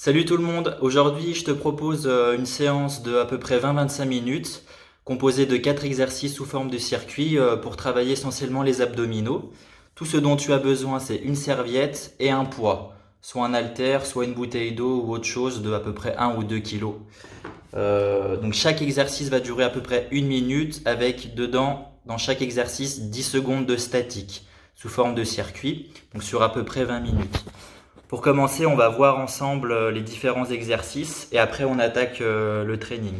Salut tout le monde, aujourd'hui je te propose une séance de à peu près 20-25 minutes composée de 4 exercices sous forme de circuit pour travailler essentiellement les abdominaux. Tout ce dont tu as besoin c'est une serviette et un poids, soit un haltère, soit une bouteille d'eau ou autre chose de à peu près 1 ou 2 kilos. Donc chaque exercice va durer à peu près 1 minute avec dedans dans chaque exercice 10 secondes de statique sous forme de circuit, donc sur à peu près 20 minutes. Pour commencer, on va voir ensemble les différents exercices et après on attaque le training.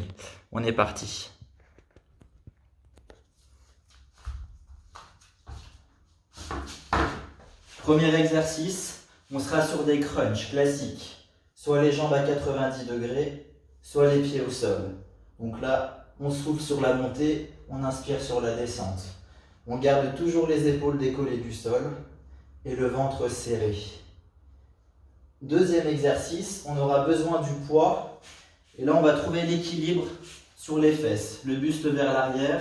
On est parti. Premier exercice, on sera sur des crunchs classiques. Soit les jambes à 90 degrés, soit les pieds au sol. Donc là, on souffle sur la montée, on inspire sur la descente. On garde toujours les épaules décollées du sol et le ventre serré. Deuxième exercice, on aura besoin du poids et là on va trouver l'équilibre sur les fesses, le buste vers l'arrière,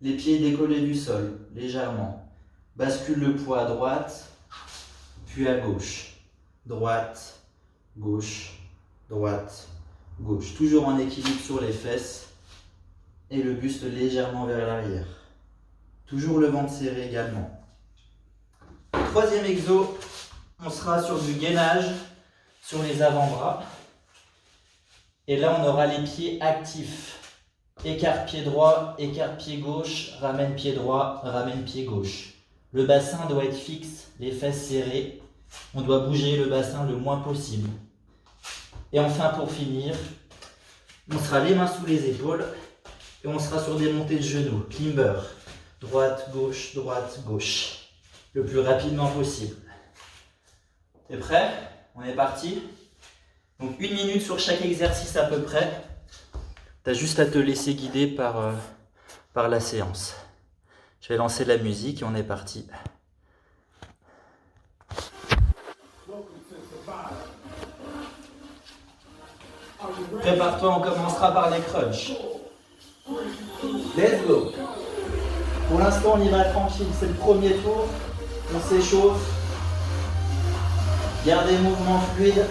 les pieds décollés du sol, légèrement. Bascule le poids à droite, puis à gauche. Droite, gauche, droite, gauche. Toujours en équilibre sur les fesses et le buste légèrement vers l'arrière. Toujours le ventre serré également. Troisième exo, on sera sur du gainage sur les avant-bras. Et là, on aura les pieds actifs. Écarte pied droit, écarte pied gauche, ramène pied droit, ramène pied gauche. Le bassin doit être fixe, les fesses serrées. On doit bouger le bassin le moins possible. Et enfin, pour finir, on sera les mains sous les épaules et on sera sur des montées de genoux. Climber. Droite, gauche. Le plus rapidement possible. T'es prêt? On est parti. Donc 1 minute sur chaque exercice à peu près. Tu as juste à te laisser guider par la séance. Je vais lancer la musique et on est parti. Prépare-toi, on commencera par les crunchs. Let's go. Pour l'instant, on y va tranquille. C'est le premier tour. On s'échauffe. Gardez le mouvement fluide.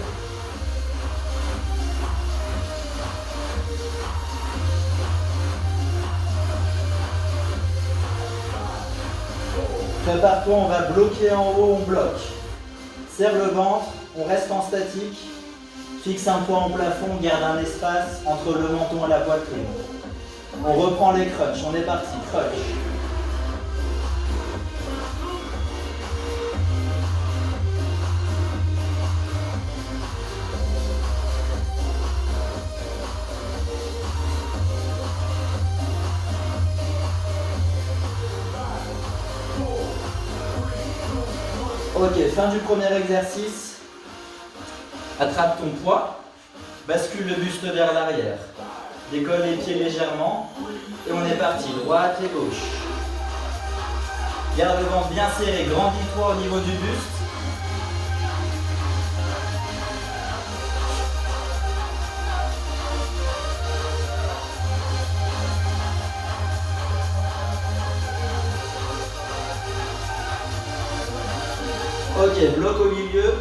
Prépare-toi, on va bloquer en haut, on bloque. Serre le ventre, on reste en statique. Fixe un poids en plafond, garde un espace entre le menton et la poitrine. On reprend les crunchs, on est parti, crunch. Ok, fin du premier exercice. Attrape ton poids, bascule le buste vers l'arrière. Décolle les pieds légèrement et on est parti, droite et gauche. Garde le ventre bien serré, grandis-toi au niveau du buste. Ok, bloc au milieu,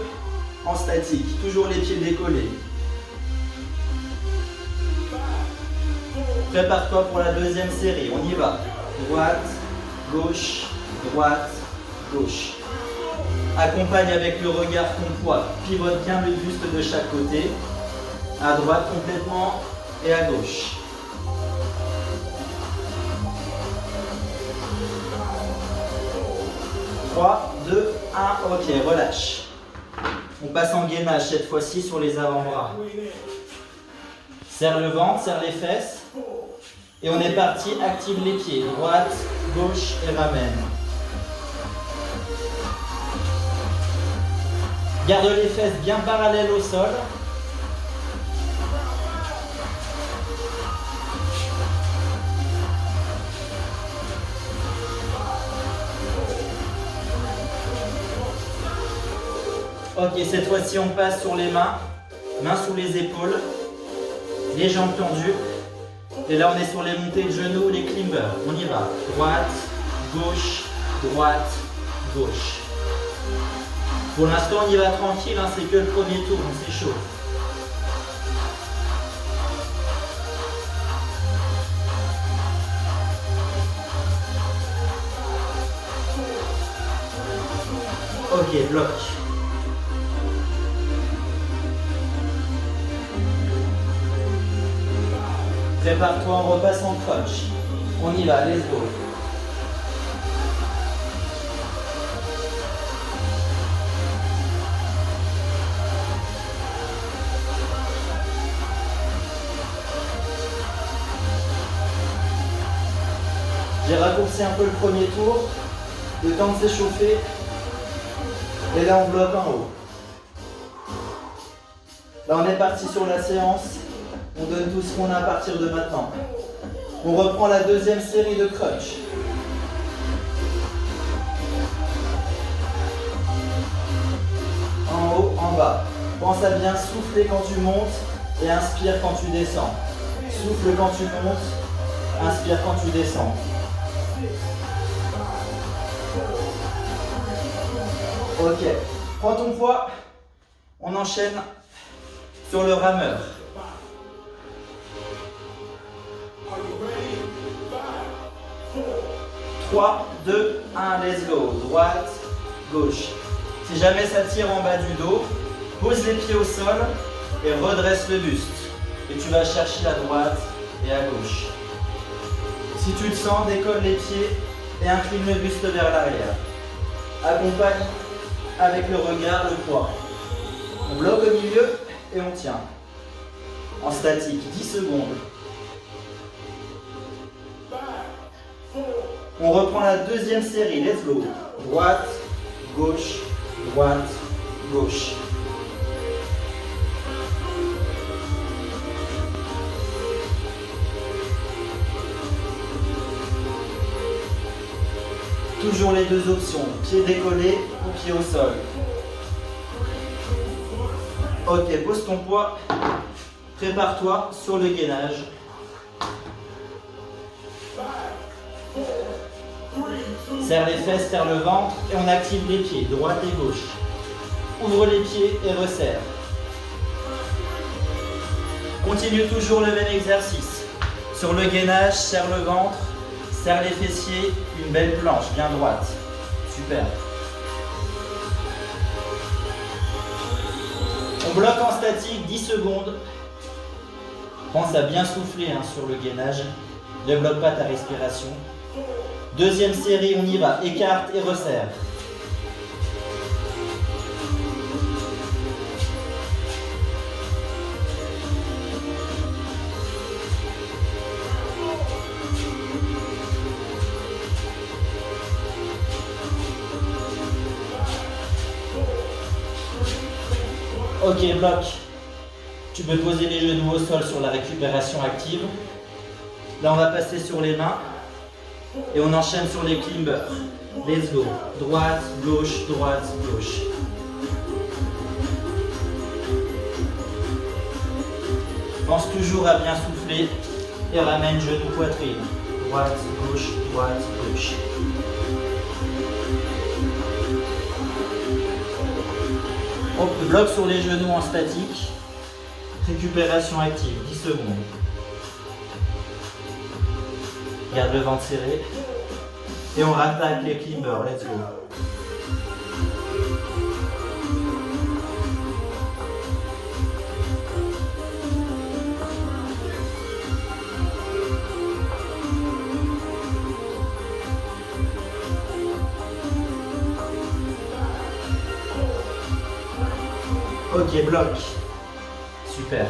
en statique, toujours les pieds décollés. Prépare-toi pour la deuxième série, on y va. Droite, gauche, gauche. Accompagne avec le regard ton poids, pivote bien le buste de chaque côté. À droite complètement et à gauche. Trois, 2, 1, ok, relâche. On passe en gainage cette fois-ci sur les avant-bras. Serre le ventre, serre les fesses. Et on est parti, active les pieds. Droite, gauche et ramène. Garde les fesses bien parallèles au sol. Ok, cette fois-ci on passe sur les mains sous les épaules, les jambes tendues. Et là on est sur les montées de genoux, les climbers. On y va. Droite, gauche, gauche. Pour l'instant, on y va tranquille, hein, c'est que le premier tour, on s'échauffe. Ok, bloc. Prépare-toi, on repasse en crunch. On y va, let's go. J'ai raccourci un peu le premier tour, le temps de s'échauffer. Et là on bloque en haut. Là on est parti sur la séance. On donne tout ce qu'on a à partir de maintenant. On reprend la deuxième série de crunch. En haut, en bas. Pense à bien souffler quand tu montes et inspire quand tu descends. Souffle quand tu montes, inspire quand tu descends. Ok, prends ton poids, on enchaîne sur le rameur. 3, 2, 1, let's go. Droite, gauche. Si jamais ça tire en bas du dos, pose les pieds au sol et redresse le buste. Et tu vas chercher à droite et à gauche. Si tu le sens, décolle les pieds et incline le buste vers l'arrière. Accompagne avec le regard le poids. On bloque au milieu et on tient. En statique, 10 secondes. On reprend la deuxième série, let's go. Droite, gauche, droite, gauche. Toujours les deux options, pied décollé ou pied au sol. Ok, pose ton poids, prépare-toi sur le gainage. Serre les fesses, serre le ventre et on active les pieds, droite et gauche. Ouvre les pieds et resserre. Continue toujours le même exercice. Sur le gainage, serre le ventre, serre les fessiers, une belle planche, bien droite. Super. On bloque en statique 10 secondes. Pense à bien souffler sur le gainage. Ne bloque pas ta respiration. Deuxième série, on y va. Écarte et resserre. Ok, bloc. Tu peux poser les genoux au sol sur la récupération active. Là, on va passer sur les mains. Et on enchaîne sur les climbers. Let's go. Droite, gauche, droite, gauche. Pense toujours à bien souffler et ramène genou, poitrine. Droite, gauche, droite, gauche. On bloque sur les genoux en statique. Récupération active, 10 secondes. Garde le ventre serré. Et on rattaque les climbers. Let's go. Ok, bloc. Super.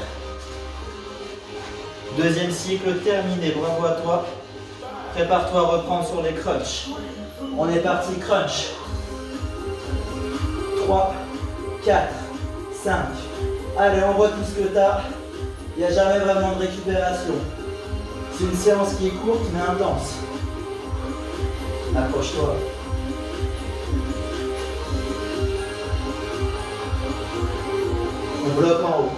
Deuxième cycle terminé. Bravo à toi. Prépare-toi à reprendre sur les crunchs. On est parti, crunch. 3, 4, 5. Allez, envoie tout ce que tu as. Il n'y a jamais vraiment de récupération. C'est une séance qui est courte mais intense. Accroche-toi. On bloque en haut.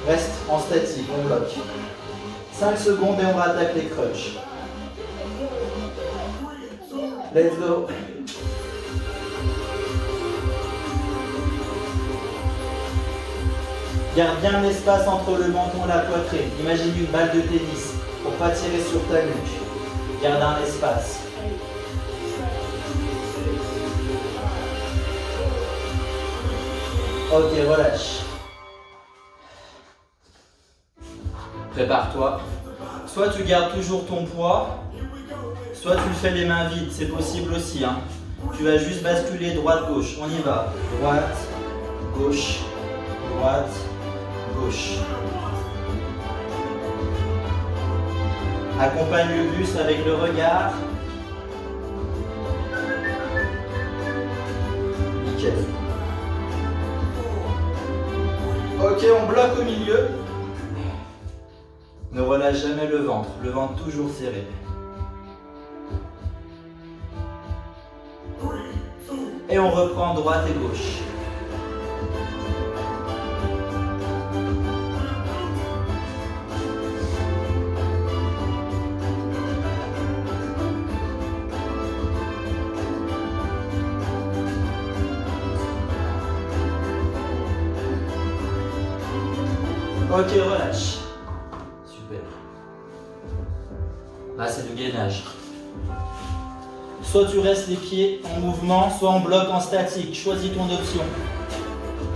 Reste en statique, on bloque. 5 secondes et on rattaque les crunchs. Let's go. Garde bien l'espace entre le menton et la poitrine. Imagine une balle de tennis pour ne pas tirer sur ta nuque. Garde un espace. Ok, relâche. Prépare-toi. Soit tu gardes toujours ton poids, soit tu le fais les mains vides, c'est possible aussi. Hein. Tu vas juste basculer droite-gauche. On y va. Droite, gauche, droite, gauche. Accompagne le buste avec le regard. Nickel. Ok, on bloque au milieu. Ne relâche jamais le ventre toujours serré. Et on reprend droite et gauche. Ok, relâche. Super. Là, c'est le gainage. Soit tu restes les pieds en mouvement, soit on bloque en statique. Choisis ton option.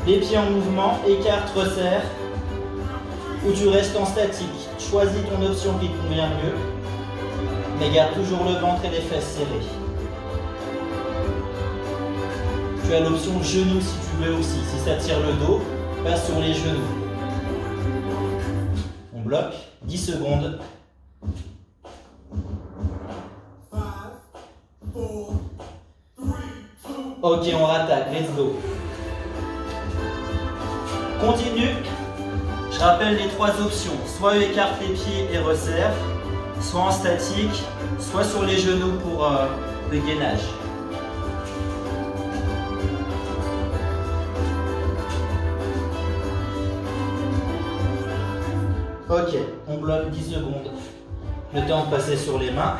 Les pieds en mouvement, écarte, resserre. Ou tu restes en statique. Choisis ton option qui te convient mieux. Mais garde toujours le ventre et les fesses serrées. Tu as l'option genou si tu veux aussi. Si ça tire le dos, passe sur les genoux. On bloque 10 secondes. Ok, on rattaque, let's go. Continue. Je rappelle les trois options. Soit écarte les pieds et resserre, soit en statique, soit sur les genoux pour le gainage. Ok, on bloque 10 secondes. Le temps de passer sur les mains.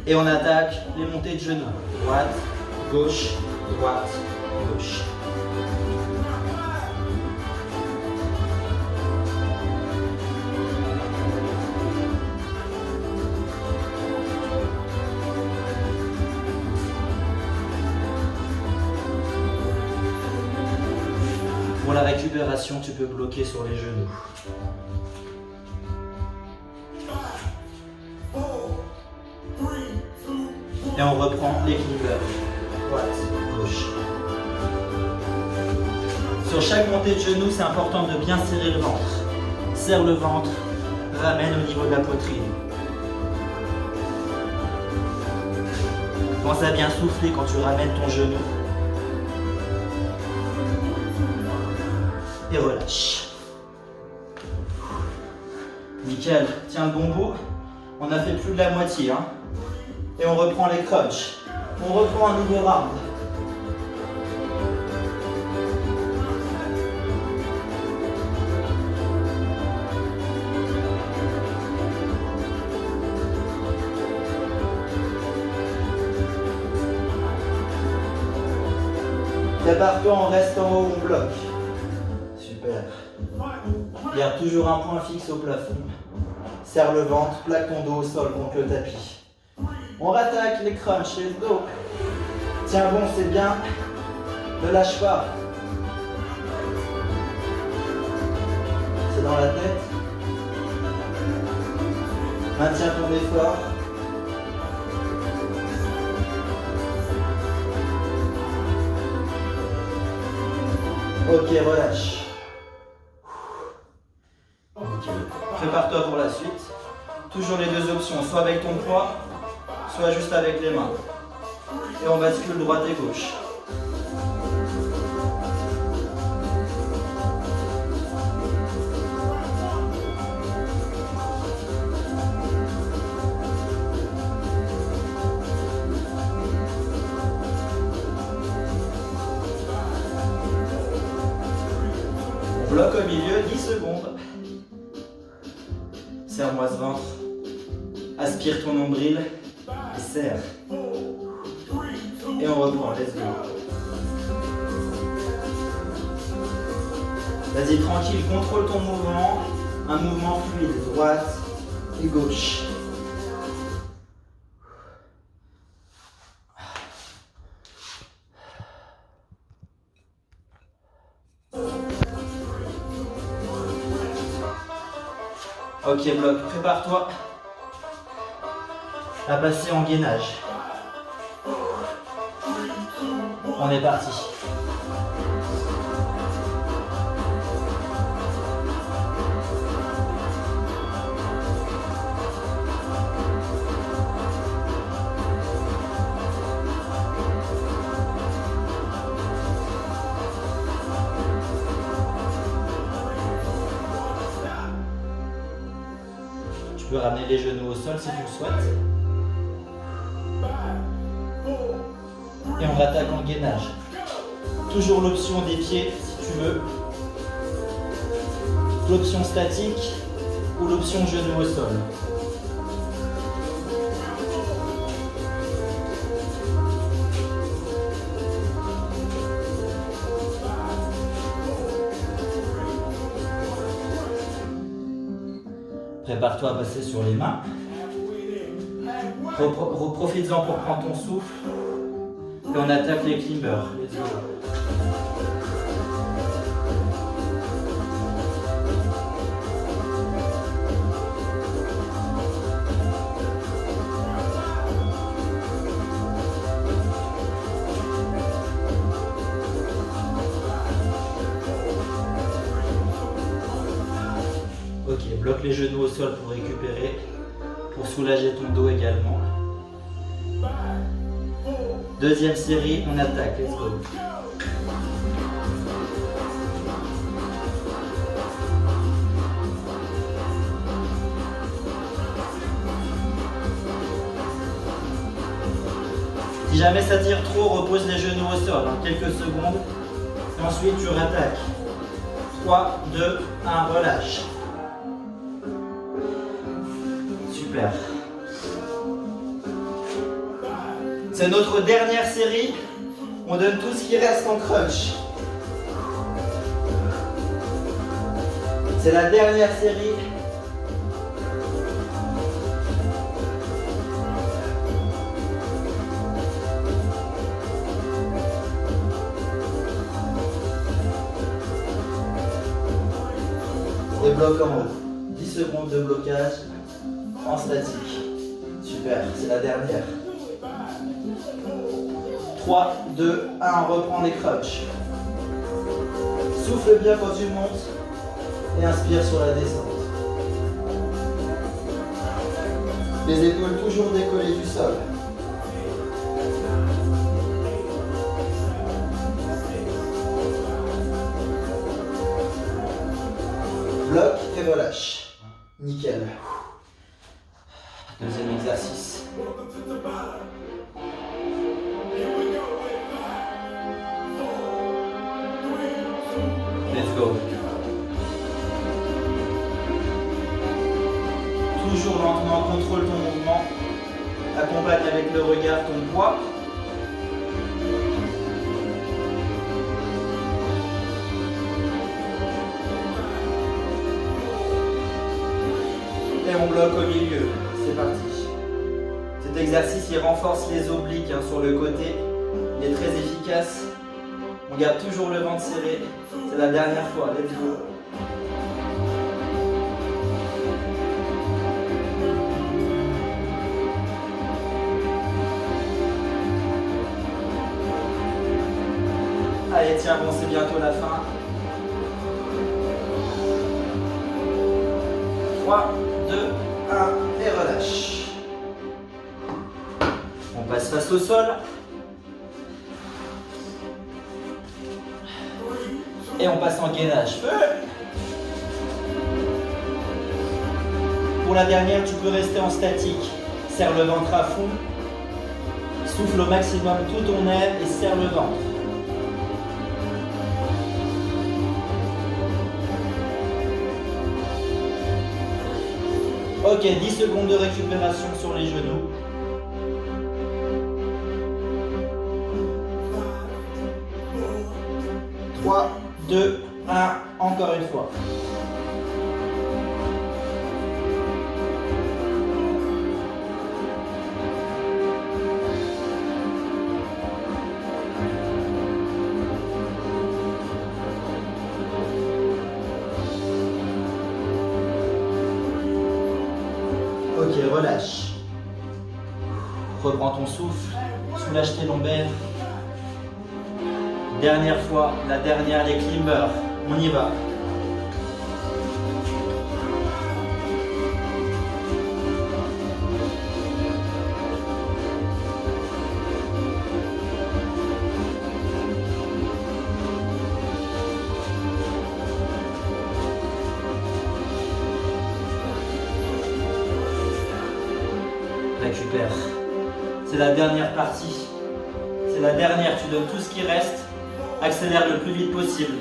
Et on attaque les montées de genoux. Droite, gauche, droite, gauche. Pour la récupération, tu peux bloquer sur les genoux. Et on reprend l'équilibre. Droite, gauche. Sur chaque montée de genoux, c'est important de bien serrer le ventre. Serre le ventre, ramène au niveau de la poitrine. Pense à bien souffler quand tu ramènes ton genou. Et relâche. Nickel. Tiens le bon bout. On a fait plus de la moitié. Hein. Et on reprend les crunchs. On reprend un nouveau round. Prépare-toi, on reste en haut, on bloque. Super. Garde toujours un point fixe au plafond. Serre le ventre, plaque ton dos au sol contre le tapis. On rattaque les crunchs, let's go. Tiens bon, c'est bien. Ne lâche pas. C'est dans la tête. Maintiens ton effort. Ok, relâche. Okay. Prépare-toi pour la suite. Toujours les deux options, soit avec ton poids, soit juste avec les mains. Et on bascule droite et gauche. On bloque au milieu, 10 secondes. Serre-moi ce ventre. Aspire ton nombril et serre. Et on reprend, let's go. Vas-y, tranquille, contrôle ton mouvement. Un mouvement fluide, droite et gauche. Ok, bloc, prépare-toi à passer en gainage. On est parti. Tu peux ramener les genoux au sol si tu le souhaites. Et on attaque en gainage. Toujours l'option des pieds si tu veux. L'option statique ou l'option genou au sol. Prépare-toi à passer sur les mains. Profites-en pour prendre ton souffle. Et on attaque les climbers. Let's go. Ok, bloque les genoux au sol pour récupérer, pour soulager ton dos également. Deuxième série, on attaque, let's go. Si jamais ça tire trop, repose les genoux au sol, quelques secondes. Et ensuite, tu rattaques. 3, 2, 1, relâche. Super. C'est notre dernière série. On donne tout ce qui reste en crunch. C'est la dernière série. Et bloc en haut. 10 secondes de blocage en statique. Super, c'est la dernière. 3, 2, 1, reprends les crunchs. Souffle bien quand tu montes et inspire sur la descente. Les épaules toujours décollées du sol. Bloc et relâche. Nickel. Deuxième exercice. Let's go. Toujours lentement, contrôle ton mouvement. Accompagne avec le regard ton poids. Et on bloque au milieu. C'est parti. Cet exercice, il renforce les obliques sur le côté. Il est très efficace. On garde toujours le ventre serré. C'est la dernière fois. Let's go. Allez, tiens, bon, c'est bientôt la fin. 3, 2, 1 et relâche. On passe face au sol. Et on passe en gainage. Feu! Pour la dernière, tu peux rester en statique. Serre le ventre à fond. Souffle au maximum tout ton air et serre le ventre. Ok, 10 secondes de récupération sur les genoux. « 3, 2, 1, encore une fois. » Ok, relâche. Reprends ton souffle, soulage tes lombaires. Dernière fois, la dernière, les climbers. On y va. Récupère. C'est la dernière partie. C'est la dernière. Tu donnes tout ce qui reste. Accélère le plus vite possible.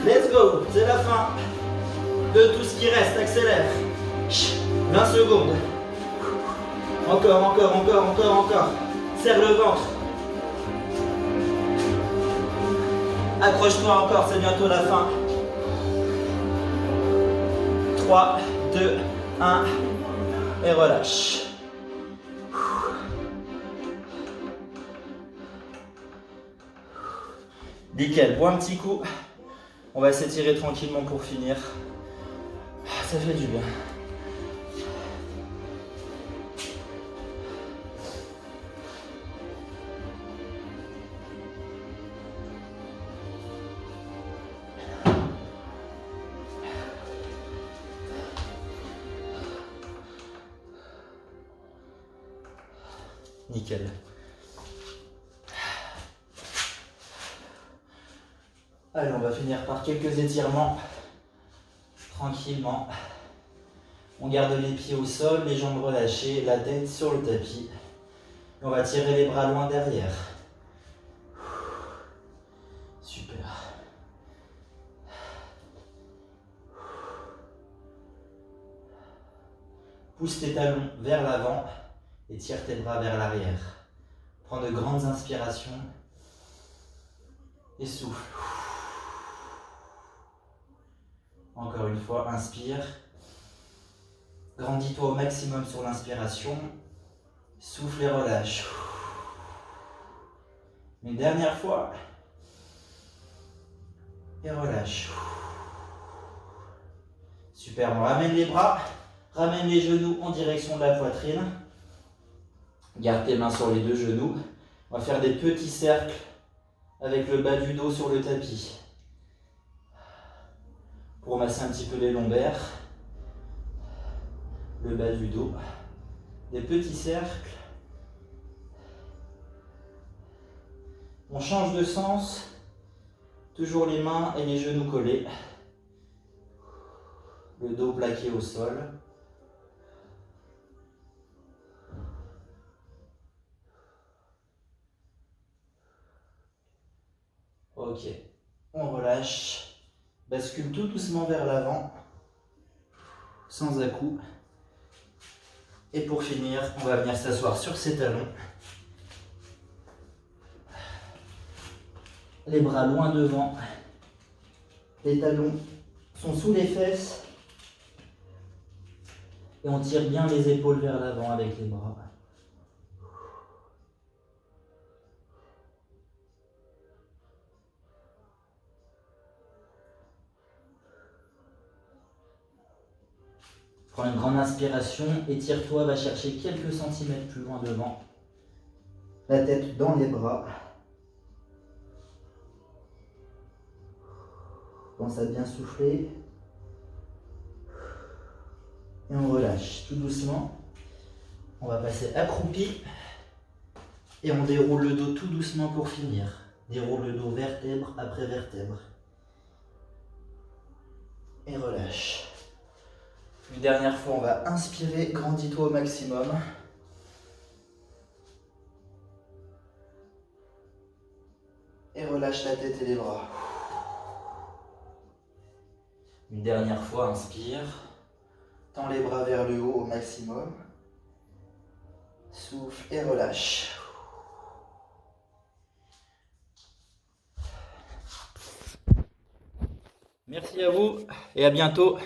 Let's go. C'est la fin de tout ce qui reste. Accélère. 20 secondes. Encore. Serre le ventre. Accroche-toi encore. C'est bientôt la fin. 3, 2, 1. Et relâche. Nickel, bois un petit coup. On va s'étirer tranquillement pour finir. Ça fait du bien. Nickel. Allez, on va finir par quelques étirements. Tranquillement. On garde les pieds au sol, les jambes relâchées, la tête sur le tapis. On va tirer les bras loin derrière. Super. Pousse tes talons vers l'avant et tire tes bras vers l'arrière. Prends de grandes inspirations et souffle. Encore une fois, inspire. Grandis-toi au maximum sur l'inspiration. Souffle et relâche. Une dernière fois. Et relâche. Super, on ramène les bras. Ramène les genoux en direction de la poitrine. Garde tes mains sur les deux genoux. On va faire des petits cercles avec le bas du dos sur le tapis. Pour masser un petit peu les lombaires. Le bas du dos. Des petits cercles. On change de sens. Toujours les mains et les genoux collés. Le dos plaqué au sol. Ok, on relâche. Bascule tout doucement vers l'avant. Sans à-coups. Et pour finir, on va venir s'asseoir sur ses talons. Les bras loin devant. Les talons sont sous les fesses. Et on tire bien les épaules vers l'avant avec les bras. Prends une grande inspiration, étire-toi, va chercher quelques centimètres plus loin devant. La tête dans les bras. Pense à bien souffler. Et on relâche tout doucement. On va passer accroupi. Et on déroule le dos tout doucement pour finir. Déroule le dos vertèbre après vertèbre. Et relâche. Une dernière fois, on va inspirer, grandis-toi au maximum. Et relâche la tête et les bras. Une dernière fois, inspire. Tends les bras vers le haut au maximum. Souffle et relâche. Merci à vous et à bientôt.